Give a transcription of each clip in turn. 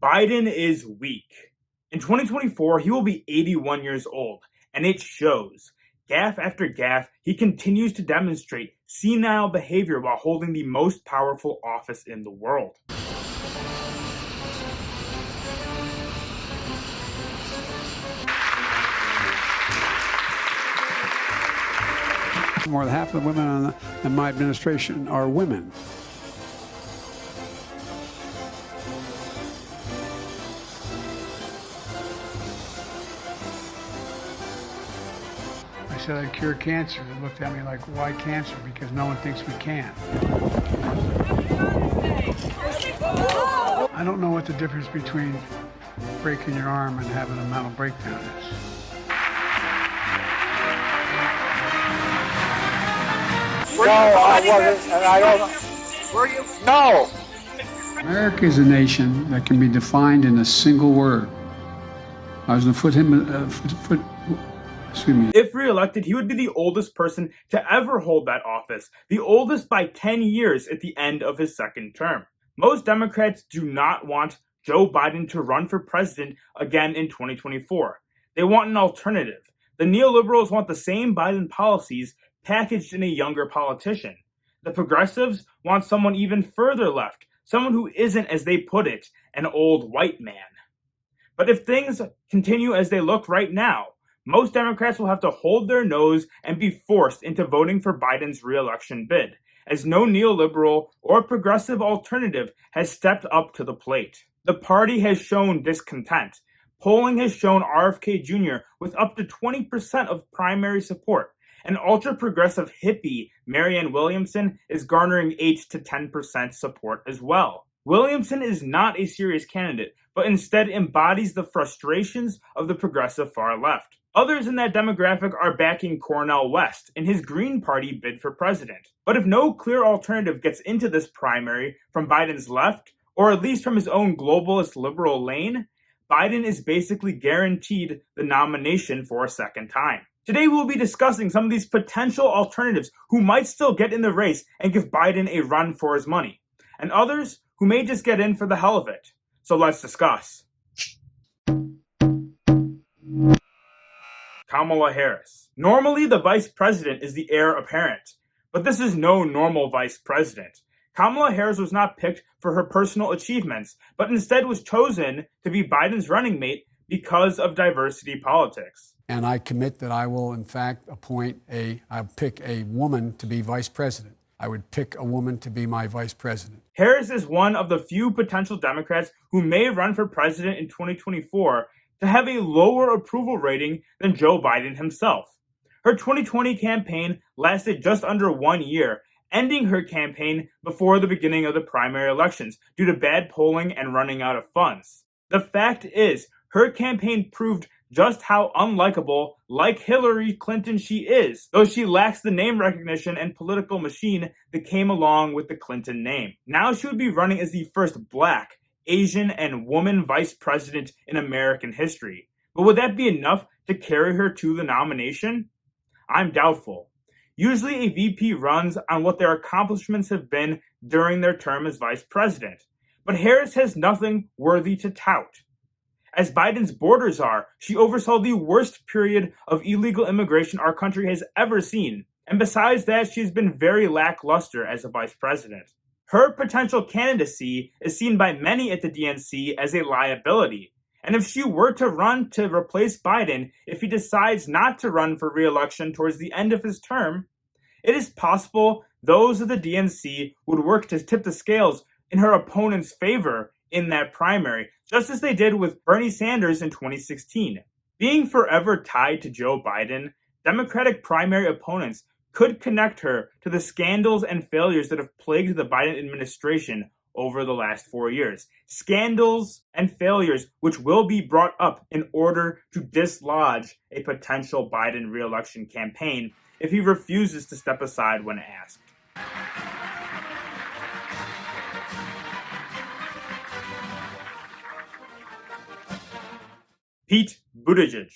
Biden is weak. In 2024, he will be 81 years old, and it shows. Gaffe after gaffe, he continues to demonstrate senile behavior while holding the most powerful office in the world. More than half of the women in my administration are women. I said I'd cure cancer. They looked at me like, why cancer? Because no one thinks we can. I don't know what the difference between breaking your arm and having a mental breakdown is. No, I wasn't, and I don't know. Were you? No! America is a nation that can be defined in a single word. I was going to excuse me. If re-elected, he would be the oldest person to ever hold that office, the oldest by 10 years at the end of his second term. Most Democrats do not want Joe Biden to run for president again in 2024. They want an alternative. The neoliberals want the same Biden policies packaged in a younger politician. The progressives want someone even further left, someone who isn't, as they put it, an old white man. But if things continue as they look right now, most Democrats will have to hold their nose and be forced into voting for Biden's re-election bid, as no neoliberal or progressive alternative has stepped up to the plate. The party has shown discontent. Polling has shown RFK Jr. with up to 20% of primary support, and ultra-progressive hippie Marianne Williamson is garnering 8 to 10% support as well. Williamson is not a serious candidate, but instead embodies the frustrations of the progressive far left. Others in that demographic are backing Cornel West in his Green Party bid for president. But if no clear alternative gets into this primary from Biden's left, or at least from his own globalist liberal lane, Biden is basically guaranteed the nomination for a second time. Today we will be discussing some of these potential alternatives who might still get in the race and give Biden a run for his money, and others who may just get in for the hell of it. So let's discuss. Kamala Harris. Normally, the vice president is the heir apparent, but this is no normal vice president. Kamala Harris was not picked for her personal achievements, but instead was chosen to be Biden's running mate because of diversity politics. And I commit that I will, in fact, I'll pick a woman to be vice president. I would pick a woman to be my vice president. Harris is one of the few potential Democrats who may run for president in 2024 to have a lower approval rating than Joe Biden himself. Her 2020 campaign lasted just under 1 year, ending her campaign before the beginning of the primary elections due to bad polling and running out of funds. The fact is, her campaign proved just how unlikable, like Hillary Clinton, she is, though she lacks the name recognition and political machine that came along with the Clinton name. Now she would be running as the first Black, Asian, and woman vice president in American history. But would that be enough to carry her to the nomination? I'm doubtful. Usually a VP runs on what their accomplishments have been during their term as vice president. But Harris has nothing worthy to tout. As Biden's borders are, she oversaw the worst period of illegal immigration our country has ever seen. And besides that, she's been very lackluster as a vice president. Her potential candidacy is seen by many at the DNC as a liability. And if she were to run to replace Biden, if he decides not to run for re-election towards the end of his term, it is possible those of the DNC would work to tip the scales in her opponent's favor in that primary, just as they did with Bernie Sanders in 2016. Being forever tied to Joe Biden, Democratic primary opponents could connect her to the scandals and failures that have plagued the Biden administration over the last 4 years. Scandals and failures which will be brought up in order to dislodge a potential Biden re-election campaign if he refuses to step aside when asked. Pete Buttigieg.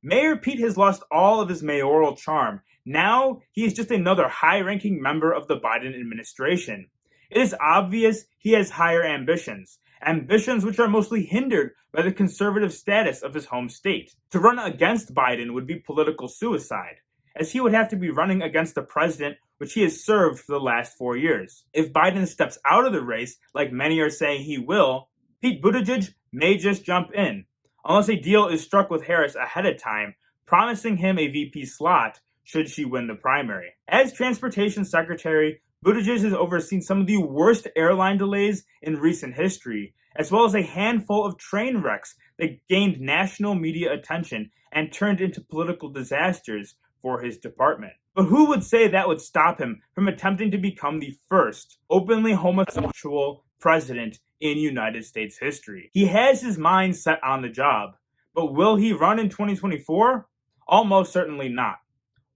Mayor Pete has lost all of his mayoral charm. Now he is just another high-ranking member of the Biden administration. It is obvious he has higher ambitions, ambitions which are mostly hindered by the conservative status of his home state. To run against Biden would be political suicide, as he would have to be running against the president which he has served for the last 4 years. If Biden steps out of the race, like many are saying he will, Pete Buttigieg may just jump in, unless a deal is struck with Harris ahead of time, promising him a VP slot should she win the primary. As Transportation Secretary, Buttigieg has overseen some of the worst airline delays in recent history, as well as a handful of train wrecks that gained national media attention and turned into political disasters for his department. But who would say that would stop him from attempting to become the first openly homosexual president in United States history? He has his mind set on the job, but will he run in 2024? Almost certainly not.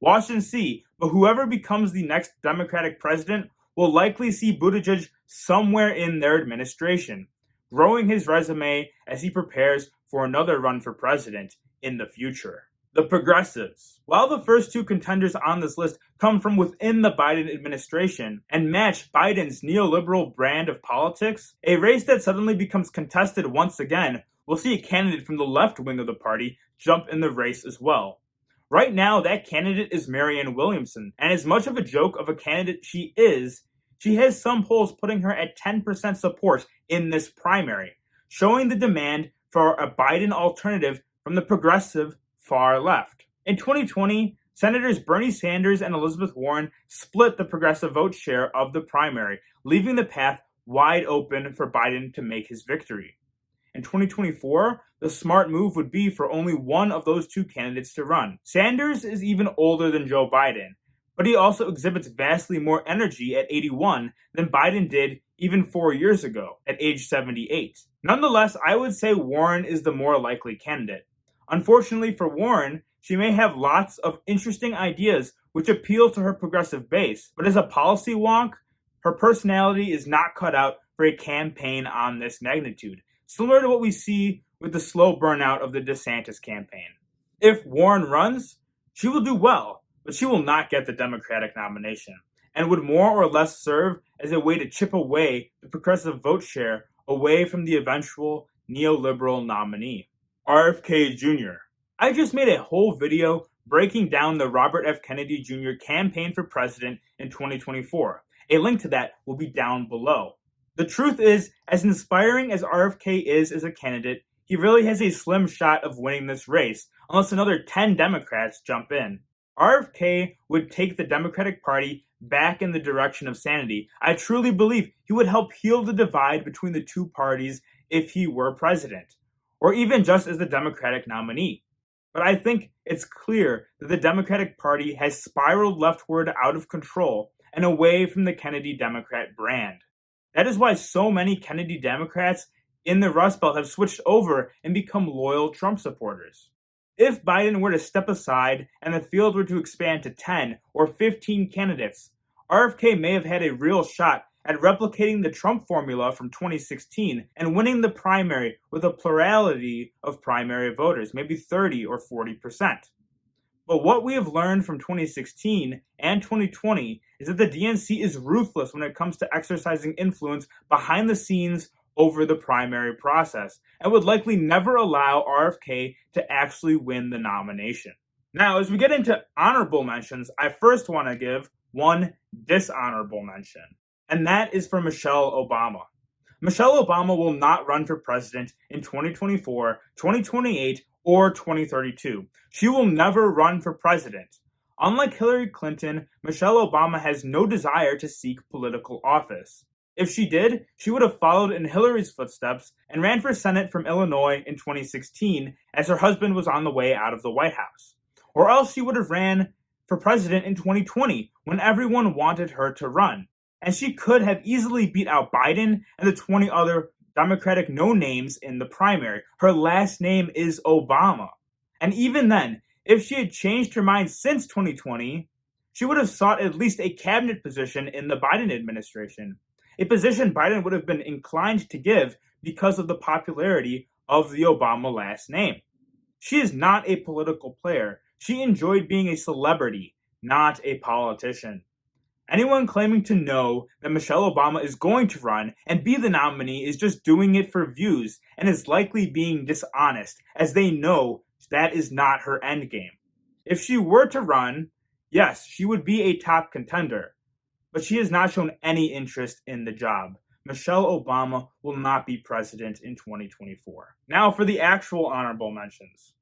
Watch and see, but whoever becomes the next Democratic president will likely see Buttigieg somewhere in their administration, growing his resume as he prepares for another run for president in the future. The progressives. While the first two contenders on this list come from within the Biden administration and match Biden's neoliberal brand of politics, a race that suddenly becomes contested once again will see a candidate from the left wing of the party jump in the race as well. Right now, that candidate is Marianne Williamson, and as much of a joke of a candidate she is, she has some polls putting her at 10% support in this primary, showing the demand for a Biden alternative from the progressive far left. In 2020, Senators Bernie Sanders and Elizabeth Warren split the progressive vote share of the primary, leaving the path wide open for Biden to make his victory. In 2024, the smart move would be for only one of those two candidates to run. Sanders is even older than Joe Biden, but he also exhibits vastly more energy at 81 than Biden did even 4 years ago at age 78. Nonetheless, I would say Warren is the more likely candidate. Unfortunately for Warren, she may have lots of interesting ideas which appeal to her progressive base, but as a policy wonk, her personality is not cut out for a campaign on this magnitude, similar to what we see with the slow burnout of the DeSantis campaign. If Warren runs, she will do well, but she will not get the Democratic nomination, and would more or less serve as a way to chip away the progressive vote share away from the eventual neoliberal nominee. RFK Jr. I just made a whole video breaking down the Robert F. Kennedy Jr. campaign for president in 2024. A link to that will be down below. The truth is, as inspiring as RFK is as a candidate, he really has a slim shot of winning this race, unless another 10 Democrats jump in. RFK would take the Democratic Party back in the direction of sanity. I truly believe he would help heal the divide between the two parties if he were president, or even just as the Democratic nominee. But I think it's clear that the Democratic Party has spiraled leftward out of control and away from the Kennedy Democrat brand. That is why so many Kennedy Democrats in the Rust Belt have switched over and become loyal Trump supporters. If Biden were to step aside and the field were to expand to 10 or 15 candidates, RFK may have had a real shot at replicating the Trump formula from 2016 and winning the primary with a plurality of primary voters, maybe 30 or 40%. But what we have learned from 2016 and 2020 is that the DNC is ruthless when it comes to exercising influence behind the scenes over the primary process, and would likely never allow RFK to actually win the nomination. Now, as we get into honorable mentions, I first want to give one dishonorable mention, and that is for Michelle Obama. Michelle Obama will not run for president in 2024, 2028, or 2032. She will never run for president. Unlike Hillary Clinton, Michelle Obama has no desire to seek political office. If she did, she would have followed in Hillary's footsteps and ran for Senate from Illinois in 2016 as her husband was on the way out of the White House. Or else she would have ran for president in 2020 when everyone wanted her to run. And she could have easily beat out Biden and the 20 other Democratic no-names in the primary. Her last name is Obama. And even then, if she had changed her mind since 2020, she would have sought at least a cabinet position in the Biden administration, a position Biden would have been inclined to give because of the popularity of the Obama last name. She is not a political player. She enjoyed being a celebrity, not a politician. Anyone claiming to know that Michelle Obama is going to run and be the nominee is just doing it for views and is likely being dishonest, as they know that is not her endgame. If she were to run, yes, she would be a top contender, but she has not shown any interest in the job. Michelle Obama will not be president in 2024. Now for the actual honorable mentions.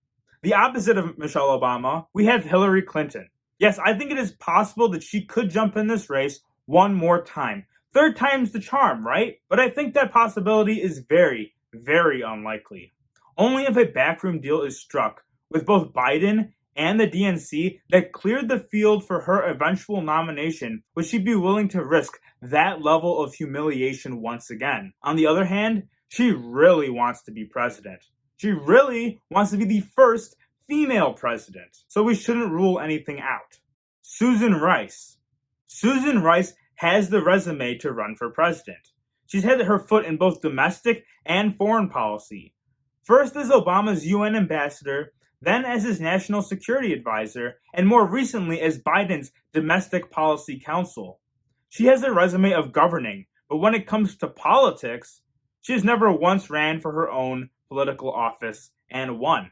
The opposite of Michelle Obama, we have Hillary Clinton. Yes, I think it is possible that she could jump in this race one more time. Third time's the charm, right? But I think that possibility is very, very unlikely. Only if a backroom deal is struck with both Biden and the DNC that cleared the field for her eventual nomination would she be willing to risk that level of humiliation once again. On the other hand, she really wants to be president. She really wants to be the first female president, so we shouldn't rule anything out. Susan Rice. Susan Rice has the resume to run for president. She's had her foot in both domestic and foreign policy. First as Obama's UN ambassador, then as his national security advisor, and more recently as Biden's domestic policy counsel. She has a resume of governing, but when it comes to politics, she has never once ran for her own political office and won.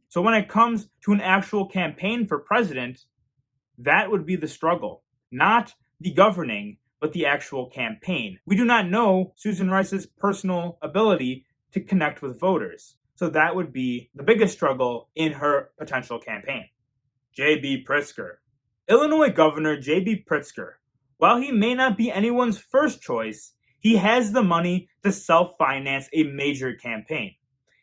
So when it comes to an actual campaign for president, that would be the struggle. Not the governing, but the actual campaign. We do not know Susan Rice's personal ability to connect with voters. So that would be the biggest struggle in her potential campaign. J.B. Pritzker. Illinois Governor J.B. Pritzker. While he may not be anyone's first choice, he has the money to self-finance a major campaign.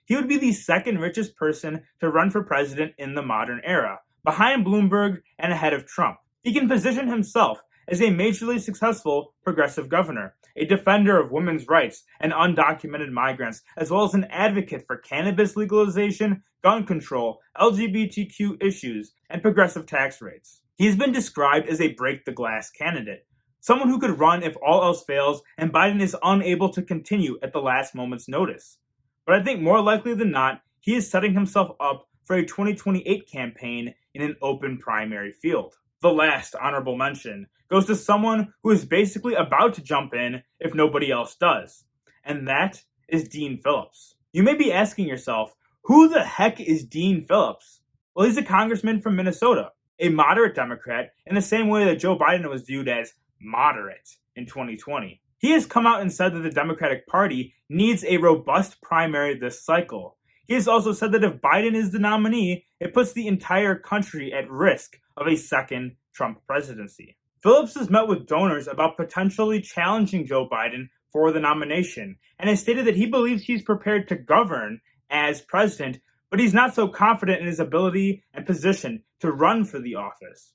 He would be the second richest person to run for president in the modern era, behind Bloomberg and ahead of Trump. He can position himself as a majorly successful progressive governor, a defender of women's rights and undocumented migrants, as well as an advocate for cannabis legalization, gun control, LGBTQ issues, and progressive tax rates. He has been described as a break-the-glass candidate, someone who could run if all else fails and Biden is unable to continue at the last moment's notice. But I think more likely than not, he is setting himself up for a 2028 campaign in an open primary field. The last honorable mention goes to someone who is basically about to jump in if nobody else does, and that is Dean Phillips. You may be asking yourself, who the heck is Dean Phillips? Well, he's a congressman from Minnesota, a moderate Democrat in the same way that Joe Biden was viewed as moderate in 2020. He has come out and said that the Democratic Party needs a robust primary this cycle. He has also said that if Biden is the nominee, it puts the entire country at risk of a second Trump presidency. Phillips has met with donors about potentially challenging Joe Biden for the nomination, and has stated that he believes he's prepared to govern as president, but he's not so confident in his ability and position to run for the office.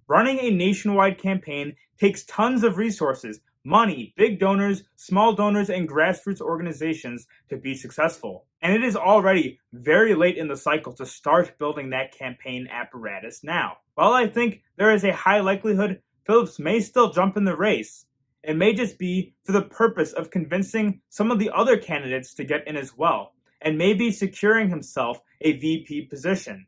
Running a nationwide campaign takes tons of resources, money, big donors, small donors, and grassroots organizations to be successful. And it is already very late in the cycle to start building that campaign apparatus now. While I think there is a high likelihood Phillips may still jump in the race, it may just be for the purpose of convincing some of the other candidates to get in as well, and maybe securing himself a VP position.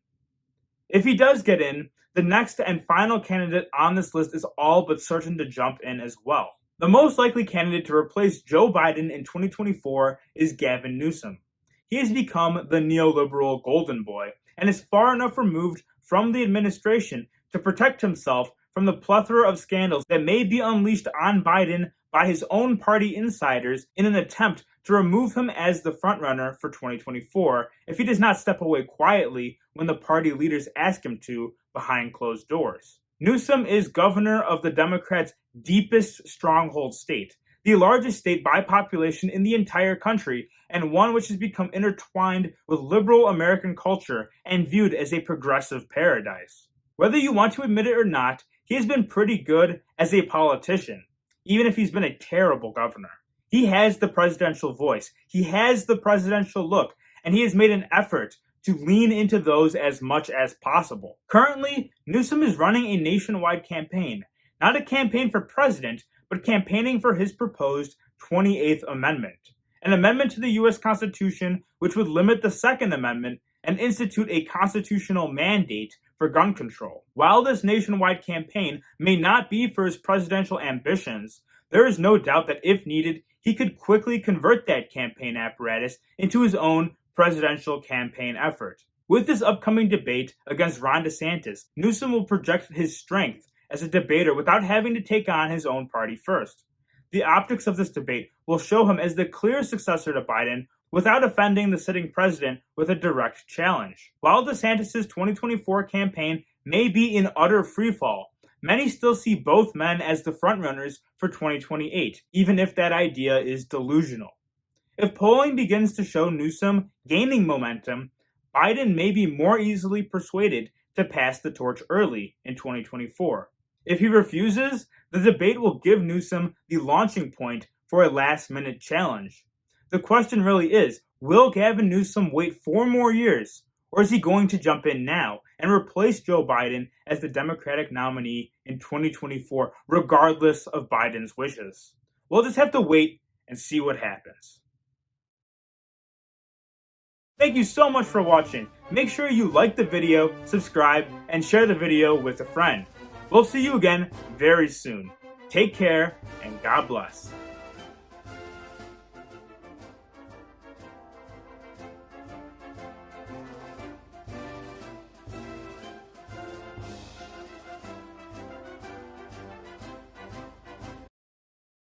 If he does get in, the next and final candidate on this list is all but certain to jump in as well. The most likely candidate to replace Joe Biden in 2024 is Gavin Newsom. He has become the neoliberal golden boy and is far enough removed from the administration to protect himself from the plethora of scandals that may be unleashed on Biden by his own party insiders in an attempt to remove him as the frontrunner for 2024 if he does not step away quietly when the party leaders ask him to behind closed doors. Newsom is governor of the Democrats' deepest stronghold state, the largest state by population in the entire country, and one which has become intertwined with liberal American culture and viewed as a progressive paradise. Whether you want to admit it or not, he has been pretty good as a politician, even if he's been a terrible governor. He has the presidential voice, he has the presidential look, and he has made an effort to lean into those as much as possible. Currently, Newsom is running a nationwide campaign, not a campaign for president, but campaigning for his proposed 28th Amendment, an amendment to the U.S. Constitution which would limit the Second Amendment and institute a constitutional mandate for for gun control. While this nationwide campaign may not be for his presidential ambitions, there is no doubt that if needed, he could quickly convert that campaign apparatus into his own presidential campaign effort. With this upcoming debate against Ron DeSantis, Newsom will project his strength as a debater without having to take on his own party first. The optics of this debate will show him as the clear successor to Biden without offending the sitting president with a direct challenge. While DeSantis' 2024 campaign may be in utter freefall, many still see both men as the frontrunners for 2028, even if that idea is delusional. If polling begins to show Newsom gaining momentum, Biden may be more easily persuaded to pass the torch early in 2024. If he refuses, the debate will give Newsom the launching point for a last-minute challenge. The question really is, will Gavin Newsom wait 4 more years, or is he going to jump in now and replace Joe Biden as the Democratic nominee in 2024, regardless of Biden's wishes? We'll just have to wait and see what happens. Thank you so much for watching. Make sure you like the video, subscribe, and share the video with a friend. We'll see you again very soon. Take care, and God bless.